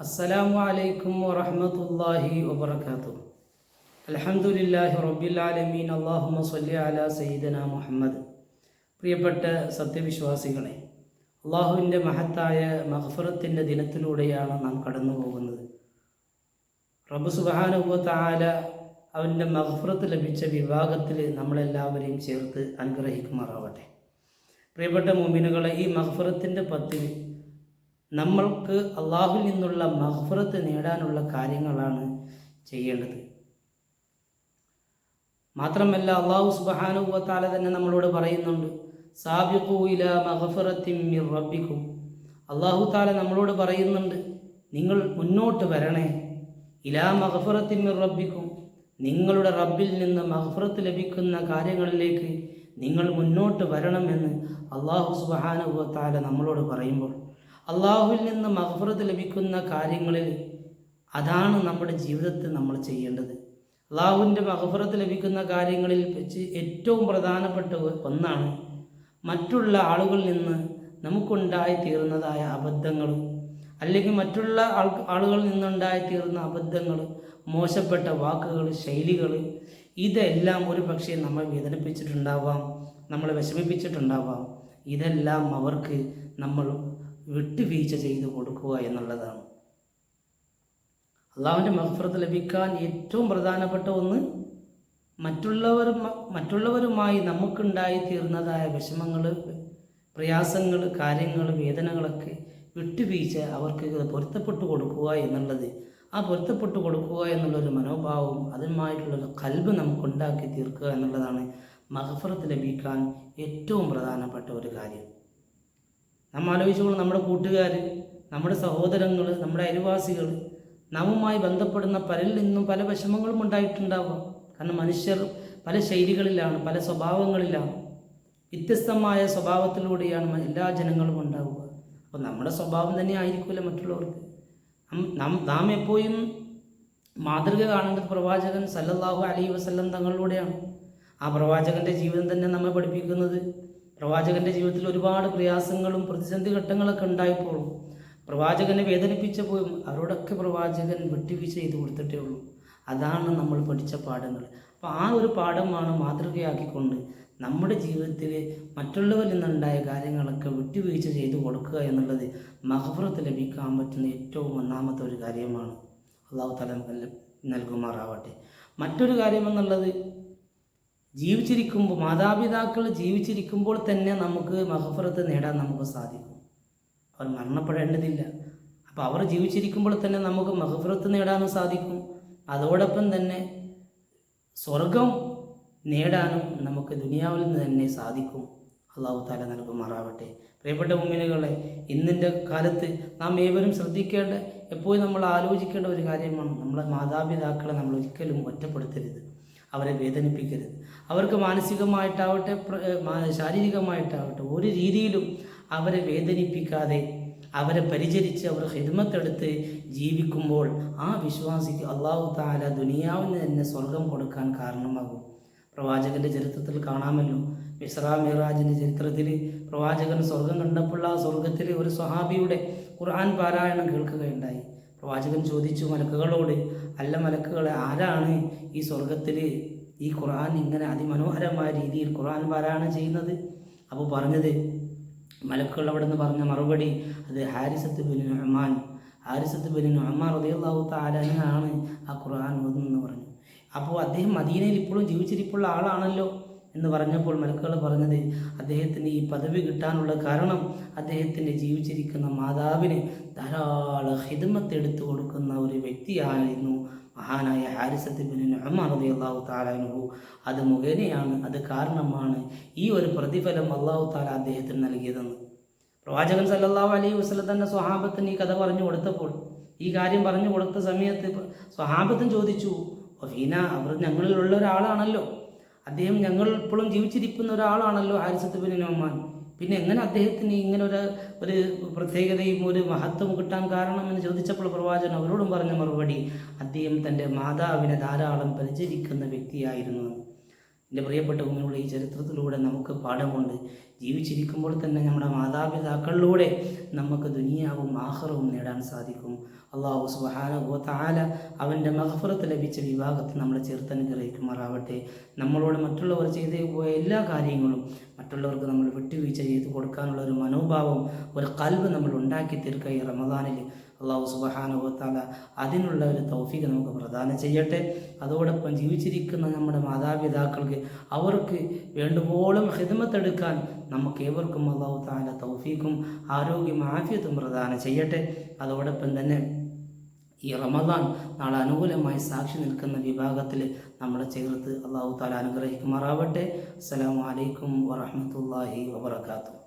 അസ്സലാമു അലൈക്കും വറഹ്മത്തുള്ളാഹി വബറകാതുഹു. അൽഹംദുലില്ലാഹി റബ്ബിൽ ആലമീൻ. അല്ലാഹുമ്മ സ്വല്ലി അലാ സയ്യിദനാ മുഹമ്മദ്. പ്രിയപ്പെട്ട സത്യവിശ്വാസികളെ, അള്ളാഹുവിൻ്റെ മഹത്തായ മഗ്ഫിറത്തിൻ്റെ ദിനത്തിലൂടെയാണ് നാം കടന്നു പോകുന്നത്. റബ്ബ് സുബ്ഹാനഹു വ തആല അവൻ്റെ മഗ്ഫിറത്ത് ലഭിച്ച വിഭാഗത്തിൽ നമ്മളെല്ലാവരെയും ചേർത്ത് അനുഗ്രഹിക്കുമാറാവട്ടെ. പ്രിയപ്പെട്ട മുഅ്മിനുകളെ, ഈ മഗ്ഫിറത്തിൻ്റെ പത്തിൽ നമ്മൾക്ക് അള്ളാഹുവിൽ നിന്നുള്ള മഗ്ഫിറത്ത് നേടാനുള്ള കാര്യങ്ങളാണ് ചെയ്യേണ്ടത്. മാത്രമല്ല, അള്ളാഹു സുബ്ഹാനഹു വ തആല തന്നെ നമ്മളോട് പറയുന്നുണ്ട്, സാബിഖൂ ഇലാ മഗ്ഫിറത്തിൻ മിർ റബ്ബിക്കും. അള്ളാഹു തആല നമ്മളോട് പറയുന്നുണ്ട്, നിങ്ങൾ മുന്നോട്ട് വരണേ. ഇലാ മഗ്ഫിറത്തിൻ മിർ റബ്ബിക്കും, നിങ്ങളുടെ റബ്ബിൽ നിന്ന് മഗ്ഫിറത്ത് ലഭിക്കുന്ന കാര്യങ്ങളിലേക്ക് നിങ്ങൾ മുന്നോട്ട് വരണമെന്ന് അള്ളാഹു സുബ്ഹാനഹു വ തആല നമ്മളോട് പറയുമ്പോൾ, അള്ളാഹുവിൽ നിന്ന് മഗ്ഫിറത്ത് ലഭിക്കുന്ന കാര്യങ്ങളിൽ അതാണ് നമ്മുടെ ജീവിതത്തിൽ നമ്മൾ ചെയ്യേണ്ടത്. അള്ളാഹുവിൻ്റെ മഗ്ഫിറത്ത് ലഭിക്കുന്ന കാര്യങ്ങളിൽ വെച്ച് ഏറ്റവും പ്രധാനപ്പെട്ട ഒന്നാണ് മറ്റുള്ള ആളുകളിൽ നിന്ന് നമുക്കുണ്ടായി തീർന്നതായ അബദ്ധങ്ങൾ, അല്ലെങ്കിൽ മറ്റുള്ള ആളുകളിൽ നിന്നുണ്ടായിത്തീർന്ന അബദ്ധങ്ങൾ, മോശപ്പെട്ട വാക്കുകൾ, ശൈലികൾ, ഇതെല്ലാം ഒരു പക്ഷേ നമ്മൾ വേദനിപ്പിച്ചിട്ടുണ്ടാവാം, നമ്മളെ വിഷമിപ്പിച്ചിട്ടുണ്ടാവാം. ഇതെല്ലാം അവർക്ക് നമ്മൾ വിട്ടുവീഴ്ച ചെയ്തു കൊടുക്കുക എന്നുള്ളതാണ്. അള്ളാഹുവിൻ്റെ മഗ്ഫിറത്ത് ലഭിക്കാൻ ഏറ്റവും പ്രധാനപ്പെട്ട ഒന്ന് മറ്റുള്ളവരുമായി നമുക്കുണ്ടായി തീർന്നതായ വിഷമങ്ങൾ, പ്രയാസങ്ങൾ, കാര്യങ്ങൾ, വേദനകളൊക്കെ വിട്ടുവീഴ്ച അവർക്ക് പൊരുത്തപ്പെട്ടു കൊടുക്കുക എന്നുള്ളത്, ആ പൊരുത്തപ്പെട്ടു കൊടുക്കുക എന്നുള്ളൊരു മനോഭാവം, അതുമായിട്ടുള്ളൊരു ഖൽബ് നമുക്കുണ്ടാക്കി തീർക്കുക എന്നുള്ളതാണ് മഗ്ഫിറത്ത് ലഭിക്കാൻ ഏറ്റവും പ്രധാനപ്പെട്ട ഒരു കാര്യം. നമ്മൾ ആലോചിച്ചുകൊണ്ട് നമ്മുടെ കൂട്ടുകാർ, നമ്മുടെ സഹോദരങ്ങൾ, നമ്മുടെ അയൽവാസികൾ, നമ്മുമായി ബന്ധപ്പെടുന്ന പലരിൽ നിന്നും പല വിഷമങ്ങളും ഉണ്ടായിട്ടുണ്ടാവാം. കാരണം മനുഷ്യർ പല ശൈലികളിലാണ്, പല സ്വഭാവങ്ങളിലാണ്, വ്യത്യസ്തമായ സ്വഭാവത്തിലൂടെയാണ് എല്ലാ ജനങ്ങളും ഉണ്ടാവുക. അപ്പോൾ നമ്മുടെ സ്വഭാവം തന്നെ ആയിരിക്കില്ല മറ്റുള്ളവർക്ക്. നാം എപ്പോഴും മാതൃക കാണേണ്ടത് പ്രവാചകൻ സല്ലല്ലാഹു അലൈഹി വസല്ലം തങ്ങളിലൂടെയാണ്. ആ പ്രവാചകൻ്റെ ജീവിതം തന്നെ നമ്മെ പഠിപ്പിക്കുന്നത്, പ്രവാചകൻ്റെ ജീവിതത്തിൽ ഒരുപാട് പ്രയാസങ്ങളും പ്രതിസന്ധി ഘട്ടങ്ങളൊക്കെ ഉണ്ടായപ്പോഴും പ്രവാചകനെ വേദനിപ്പിച്ചപ്പോഴും അവരോടൊക്കെ പ്രവാചകൻ വിട്ടുവീഴ്ച ചെയ്ത് കൊടുത്തിട്ടേ ഉള്ളൂ. അതാണ് നമ്മൾ പഠിച്ച പാഠങ്ങൾ. അപ്പോൾ ആ ഒരു പാഠമാണ് മാതൃകയാക്കിക്കൊണ്ട് നമ്മുടെ ജീവിതത്തിൽ മറ്റുള്ളവരിൽ നിന്നുണ്ടായ കാര്യങ്ങളൊക്കെ വിട്ടുവീഴ്ച ചെയ്തു കൊടുക്കുക എന്നുള്ളത് മഗ്ഫിറത്ത് ലഭിക്കാൻ പറ്റുന്ന ഏറ്റവും ഒന്നാമത്തെ ഒരു കാര്യമാണ്. അള്ളാഹു തആല നൽകുമാറാവട്ടെ. മറ്റൊരു കാര്യമെന്നുള്ളത്, ജീവിച്ചിരിക്കുമ്പോൾ, മാതാപിതാക്കൾ ജീവിച്ചിരിക്കുമ്പോൾ തന്നെ നമുക്ക് മഗ്ഫിറത്ത് നേടാൻ നമുക്ക് സാധിക്കും. അവർ മരണപ്പെടേണ്ടതില്ല. അപ്പോൾ അവർ ജീവിച്ചിരിക്കുമ്പോൾ തന്നെ നമുക്ക് മഗ്ഫിറത്ത് നേടാനും സാധിക്കും. അതോടൊപ്പം തന്നെ സ്വർഗം നേടാനും നമുക്ക് ദുനിയാവിൽ നിന്ന് തന്നെ സാധിക്കും. അള്ളാഹു തആല നൽകുമാറാവട്ടെ. പ്രിയപ്പെട്ട മുഅ്മിനുകളെ, ഇന്നിൻ്റെ കാലത്ത് നാം ഏവരും ശ്രദ്ധിക്കേണ്ട, എപ്പോഴും നമ്മൾ ആലോചിക്കേണ്ട ഒരു കാര്യമാണ്, നമ്മളെ മാതാപിതാക്കളെ നമ്മൾ ഒരിക്കലും ഒറ്റപ്പെടുത്തരുത്, അവരെ വേദനിപ്പിക്കരുത്. അവർക്ക് മാനസികമായിട്ടാവട്ടെ ശാരീരികമായിട്ടാവട്ടെ ഒരു രീതിയിലും അവരെ വേദനിപ്പിക്കാതെ അവരെ പരിചരിച്ച് അവർ ഖിദ്മത്തെടുത്ത് ജീവിക്കുമ്പോൾ ആ വിശ്വാസിക്ക് അല്ലാഹു തആല ദുനിയാവിന് തന്നെ സ്വർഗം കൊടുക്കാൻ കാരണമാകും. പ്രവാചകൻ്റെ ചരിത്രത്തിൽ കാണാമല്ലോ, ഇസ്രാ മിറാജിൻ്റെ ചരിത്രത്തിൽ പ്രവാചകൻ സ്വർഗം കണ്ടപ്പോൾ ആ സ്വർഗത്തിൽ ഒരു സ്വഹാബിയുടെ ഖുർആൻ പാരായണം കേൾക്കുകയുണ്ടായി. പ്രവാചകൻ ചോദിച്ചു മലക്കുകളോട്, അല്ല മലക്കുകളെ, ആരാണ് ഈ സ്വർഗത്തിൽ ഈ ഖുർആൻ ഇങ്ങനെ അതിമനോഹരമായ രീതിയിൽ ഖുർആൻ പാരായണം ചെയ്യുന്നത്? അപ്പോൾ പറഞ്ഞത്, മലക്കുകൾ അവിടെ നിന്ന് പറഞ്ഞ മറുപടി, അത് ഹാരിസത്ത് ബിൻ നുഅ്മാൻ റളിയല്ലാഹു തആല ആണ് ആ ഖുർആൻ ഓതുന്നതെന്ന് പറഞ്ഞു. അപ്പോൾ അദ്ദേഹം മദീനയിൽ ഇപ്പോഴും ജീവിച്ചിരിപ്പുള്ള ആളാണല്ലോ എന്ന് പറഞ്ഞപ്പോൾ മലക്കുകൾ പറഞ്ഞത്, അദ്ദേഹത്തിന് ഈ പദവി കിട്ടാനുള്ള കാരണം അദ്ദേഹത്തിൻ്റെ ജീവിച്ചിരിക്കുന്ന മാതാവിന് ധാരാളം ഖിദ്മത്ത് എടുത്തു കൊടുക്കുന്ന ഒരു വ്യക്തിയായിരുന്നു മഹാനായ ഹാരിസത്ത് ബിൻ നുഅ്മാൻ റളിയല്ലാഹു തആല അൻഹു. അത് മുഖേനയാണ്, അത് കാരണമാണ് ഈ ഒരു പ്രതിഫലം അല്ലാഹു തആല അദ്ദേഹത്തിന് നൽകിയതെന്ന് പ്രവാചകൻ സല്ലല്ലാഹു അലൈഹി വസല്ലം തന്നെ സ്വഹാബത്തിന് ഈ കഥ പറഞ്ഞു കൊടുത്തപ്പോൾ, ഈ കാര്യം പറഞ്ഞു കൊടുത്ത സമയത്ത് സ്വഹാബത്തും ചോദിച്ചു, ഫീന, അവർ ഞങ്ങളിലുള്ള ഒരാളാണല്ലോ, അദ്ദേഹം ഞങ്ങൾ ഇപ്പോഴും ജീവിച്ചിരിക്കുന്ന ഒരാളാണല്ലോ ഹാരിസത്ത് ബിൻ നുഅ്മാൻ, പിന്നെ എങ്ങനെ അദ്ദേഹത്തിന് ഇങ്ങനെ ഒരു പ്രത്യേകതയും ഒരു മഹത്വം കിട്ടാൻ കാരണം എന്ന് ചോദിച്ചപ്പോൾ പ്രവാചകൻ അവരോടും പറഞ്ഞ മറുപടി, അദ്ദേഹം തൻ്റെ മാതാവിനെ ധാരാളം പരിചരിക്കുന്ന വ്യക്തിയായിരുന്നു. എൻ്റെ പ്രിയപ്പെട്ട കുഞ്ഞുങ്ങളുടെ ഈ ചരിത്രത്തിലൂടെ നമുക്ക് പാഠമുണ്ട്. ജീവിച്ചിരിക്കുമ്പോൾ തന്നെ നമ്മുടെ മാതാപിതാക്കളിലൂടെ നമുക്ക് ദുനിയാവും ആഖിറവും നേടാൻ സാധിക്കും. അല്ലാഹു സുബ്ഹാനഹു വ തആല അവൻ്റെ മഗ്ഫിറത്ത് ലഭിച്ച വിഭാഗത്തിൽ നമ്മളെ ചേർത്ത് അനുഗ്രഹിക്കുമാറാവട്ടെ. നമ്മളോട് മറ്റുള്ളവർ ചെയ്തു പോയ എല്ലാ കാര്യങ്ങളും മറ്റുള്ളവർക്ക് നമ്മൾ വിട്ടുവീഴ്ച ചെയ്ത് കൊടുക്കാനുള്ള ഒരു മനോഭാവം, ഒരു ഖൽബ് നമ്മൾ ഉണ്ടാക്കി തീർക്കുക ഈ റമദാനിൽ. അല്ലാഹു സുബ്ഹാനഹു വ തആല അതിനുള്ള ഒരു തൗഫീഖ് നമുക്ക് പ്രദാനം ചെയ്യട്ടെ. അതോടൊപ്പം ജീവിച്ചിരിക്കുന്ന നമ്മുടെ മാതാപിതാക്കൾക്ക് അവർക്ക് വേണ്ടുവോളം ഖിദ്മത്തെടുക്കാൻ നമുക്ക് ഏവർക്കും അല്ലാഹു തആല തൗഫീഖും ആരോഗ്യം ആഫിയത്തും പ്രദാനം ചെയ്യട്ടെ. അതോടൊപ്പം തന്നെ ഈ റമദാൻ നാളെ അനുകൂലമായി സാക്ഷി നിൽക്കുന്ന വിഭാഗത്തിൽ നമ്മളെ ചേർത്ത് അല്ലാഹു തആല അനുഗ്രഹിക്കുമാറാവട്ടെ. അസ്സലാമു അലൈക്കും വറഹ്മത്തുള്ളാഹി വബറകാതുഹു.